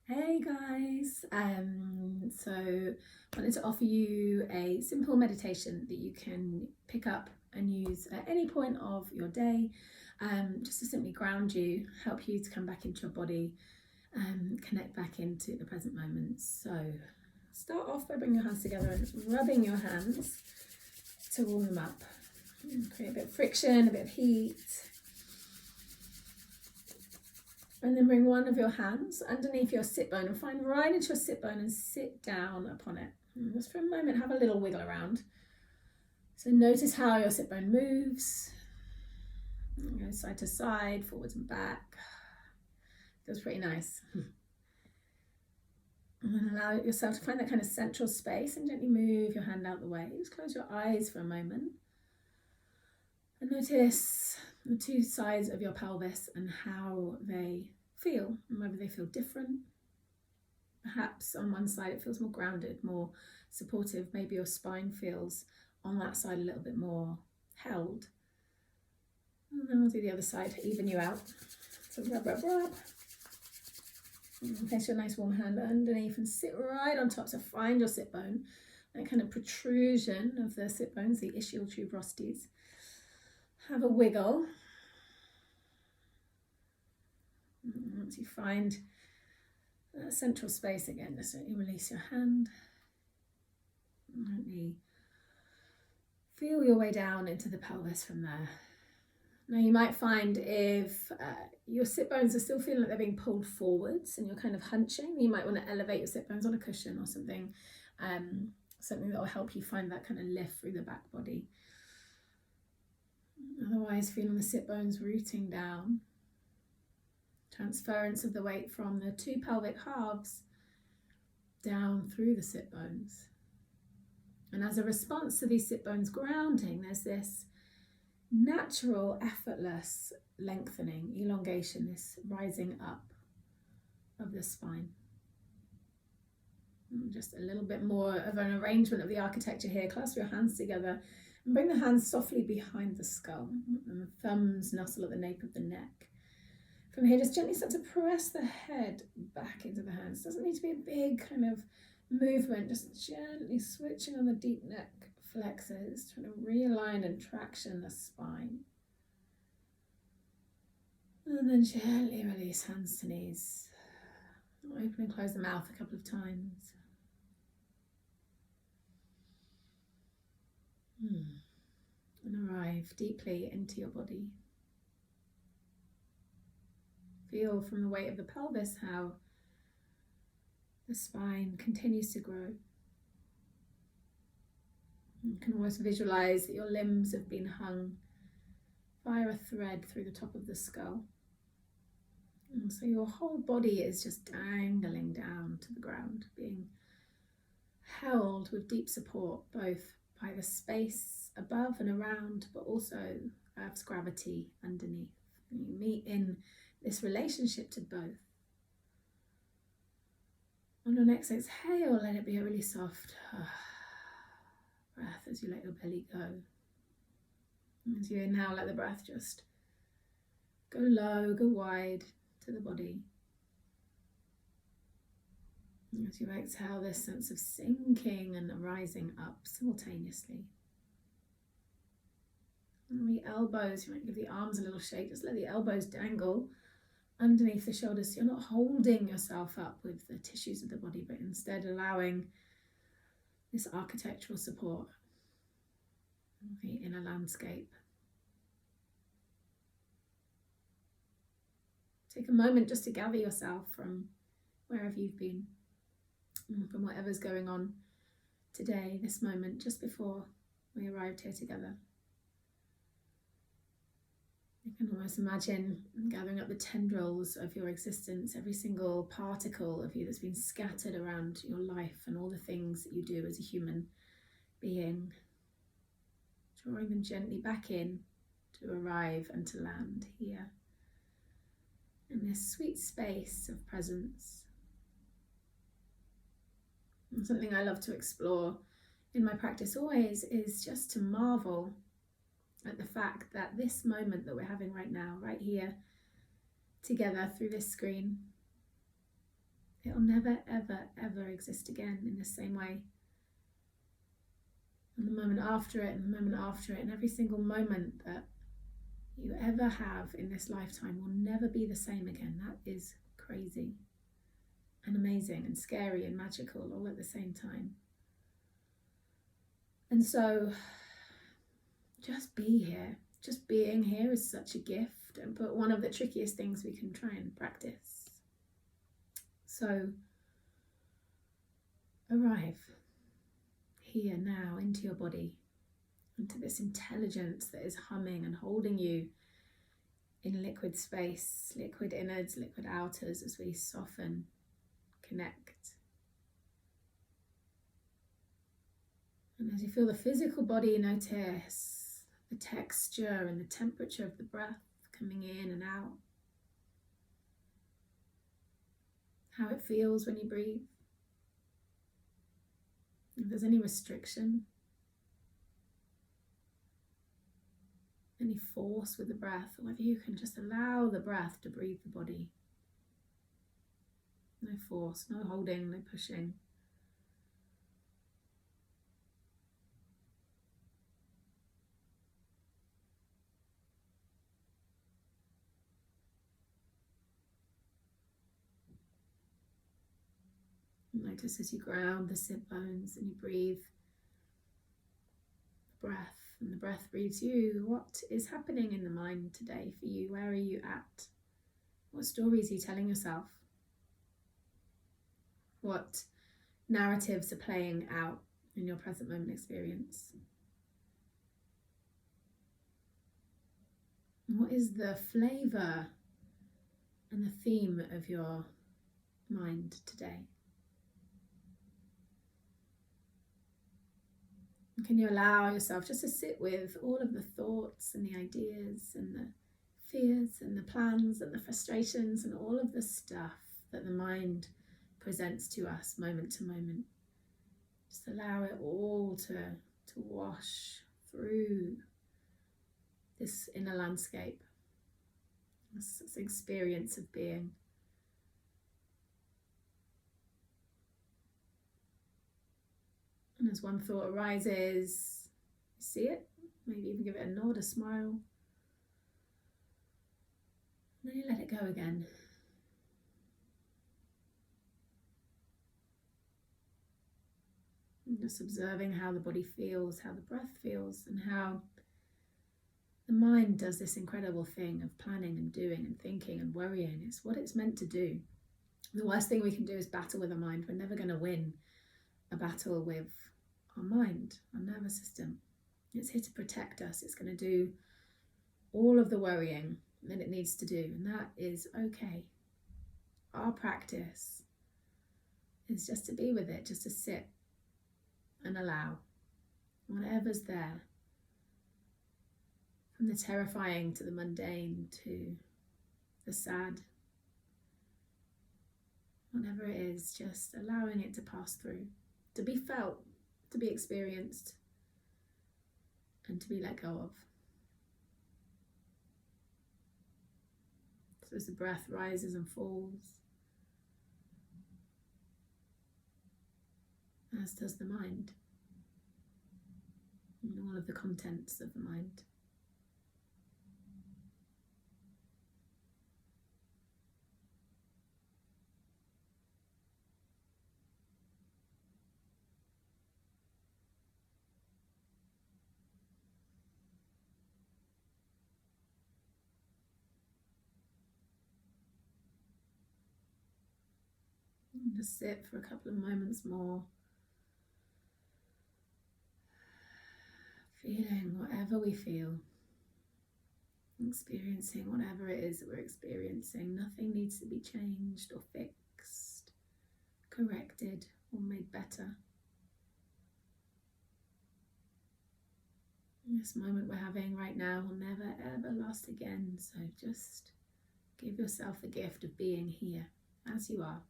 Hey guys, so wanted to offer you a simple meditation that you can pick up and use at any point of your day, just to simply ground you, help you to come back into your body, connect back into the present moment. So start off by bringing your hands together and rubbing your hands to warm them up. Create a bit of friction, a bit of heat. And then bring one of your hands underneath your sit bone and find right into your sit bone and sit down upon it. And just for a moment, have a little wiggle around. So notice how your sit bone moves. Go side to side, forwards and back. Feels pretty nice. And then allow yourself to find that kind of central space and gently move your hand out the way. Just close your eyes for a moment. And notice the two sides of your pelvis and how they feel, and whether they feel different. Perhaps on one side it feels more grounded, more supportive. Maybe your spine feels on that side a little bit more held. And then we'll do the other side to even you out. So rub, rub, rub. And place your nice warm hand underneath and sit right on top. So find your sit bone, that kind of protrusion of the sit bones, the ischial tuberosities. Have a wiggle. And once you find that central space again, just gently release your hand. Gently feel your way down into the pelvis from there. Now you might find if your sit bones are still feeling like they're being pulled forwards and you're kind of hunching, you might want to elevate your sit bones on a cushion or something, something that will help you find that kind of lift through the back body. Otherwise, feeling the sit bones rooting down, transference of the weight from the two pelvic halves down through the sit bones. And as a response to these sit bones grounding, there's this natural, effortless lengthening, elongation, this rising up of the spine. And just a little bit more of an arrangement of the architecture here. Clasp your hands together and bring the hands softly behind the skull, and the thumbs nestle at the nape of the neck. From here, just gently start to press the head back into the hands. Doesn't need to be a big kind of movement, just gently switching on the deep neck flexors, trying to realign and traction the spine. And then gently release hands to knees. Open and close the mouth a couple of times. And arrive deeply into your body. Feel from the weight of the pelvis how the spine continues to grow. You can almost visualize that your limbs have been hung via a thread through the top of the skull. And so your whole body is just dangling down to the ground, being held with deep support, both by the space above and around, but also Earth's gravity underneath. And you meet in this relationship to both. On your next exhale, let it be a really soft breath as you let your belly go. As you inhale, let the breath just go low, go wide to the body. And as you exhale, this sense of sinking and rising up simultaneously. And the elbows, you might give the arms a little shake, just let the elbows dangle underneath the shoulders, so you're not holding yourself up with the tissues of the body, but instead allowing this architectural support of the inner landscape. Take a moment just to gather yourself from wherever you've been, from whatever's going on today, this moment, just before we arrived here together. You can almost imagine gathering up the tendrils of your existence, every single particle of you that's been scattered around your life and all the things that you do as a human being, drawing them gently back in to arrive and to land here in this sweet space of presence. And something I love to explore in my practice always is just to marvel at the fact that this moment that we're having right now, right here, together through this screen, it it'll never, ever, ever exist again in the same way. And the moment after it, and the moment after it, and every single moment that you ever have in this lifetime will never be the same again. That is crazy and amazing and scary and magical all at the same time. And so just be here. Just being here is such a gift, but one of the trickiest things we can try and practice. So arrive here now into your body, into this intelligence that is humming and holding you in liquid space, liquid innards, liquid outers, as we soften, connect. And as you feel the physical body, notice the texture and the temperature of the breath coming in and out. How it feels when you breathe. If there's any restriction, any force with the breath, or whether you can just allow the breath to breathe the body. No force, no holding, no pushing. Notice as you ground the sit bones and you breathe the breath, and the breath breathes you. What is happening in the mind today for you? Where are you at? What stories are you telling yourself? What narratives are playing out in your present moment experience? And what is the flavour and the theme of your mind today? Can you allow yourself just to sit with all of the thoughts and the ideas and the fears and the plans and the frustrations and all of the stuff that the mind presents to us moment to moment? Just allow it all to wash through this inner landscape, this experience of being. And as one thought arises, you see it, maybe even give it a nod, a smile. And then you let it go again. And just observing how the body feels, how the breath feels, and how the mind does this incredible thing of planning and doing and thinking and worrying. It's what it's meant to do. The worst thing we can do is battle with our mind. We're never going to win a battle with our mind, our nervous system. It's here to protect us. It's going to do all of the worrying that it needs to do, and that is okay. Our practice is just to be with it, just to sit and allow whatever's there, from the terrifying to the mundane to the sad, whatever it is, just allowing it to pass through, to be felt, to be experienced, and to be let go of. So as the breath rises and falls, as does the mind, and all of the contents of the mind. And just sit for a couple of moments more, feeling whatever we feel, experiencing whatever it is that we're experiencing. Nothing needs to be changed or fixed, corrected, or made better. This moment we're having right now will never ever last again, so just give yourself the gift of being here as you are,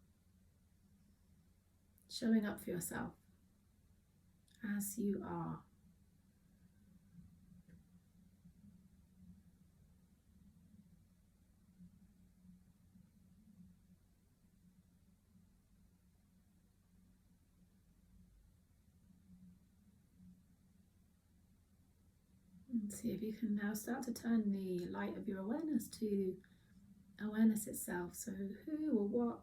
showing up for yourself as you are. And see if you can now start to turn the light of your awareness to awareness itself. So who or what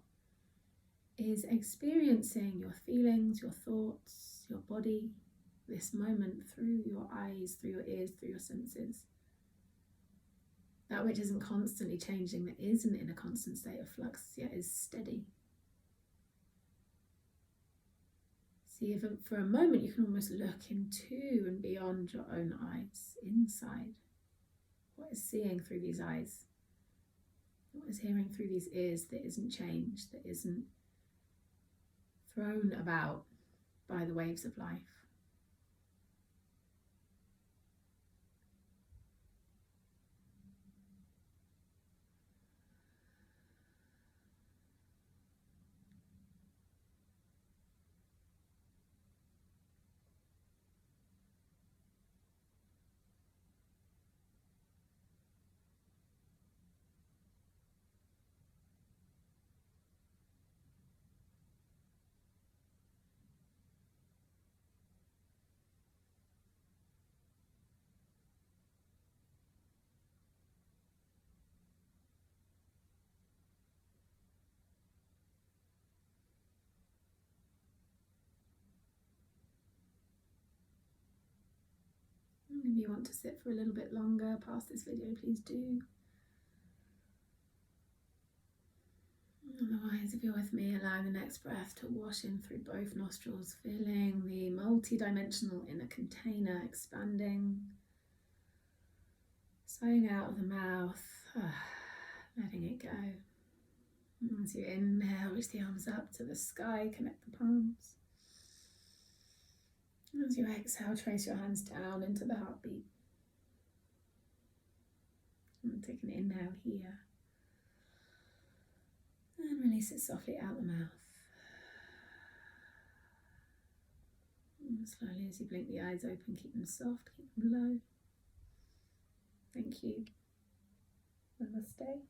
is experiencing your feelings, your thoughts, your body, this moment through your eyes, through your ears, through your senses. That which isn't constantly changing, that isn't in a constant state of flux, yet is steady. See if for a moment you can almost look into and beyond your own eyes, inside. What is seeing through these eyes? What is hearing through these ears that isn't changed, that isn't thrown about by the waves of life? If you want to sit for a little bit longer past this video, please do. Otherwise, if you're with me, allowing the next breath to wash in through both nostrils, feeling the multi-dimensional inner container expanding, sighing out of the mouth, letting it go. As you inhale, reach the arms up to the sky, connect the palms. As you exhale, trace your hands down into the heartbeat. And take an inhale here. And release it softly out the mouth. And slowly as you blink the eyes open, keep them soft, keep them low. Thank you. Namaste.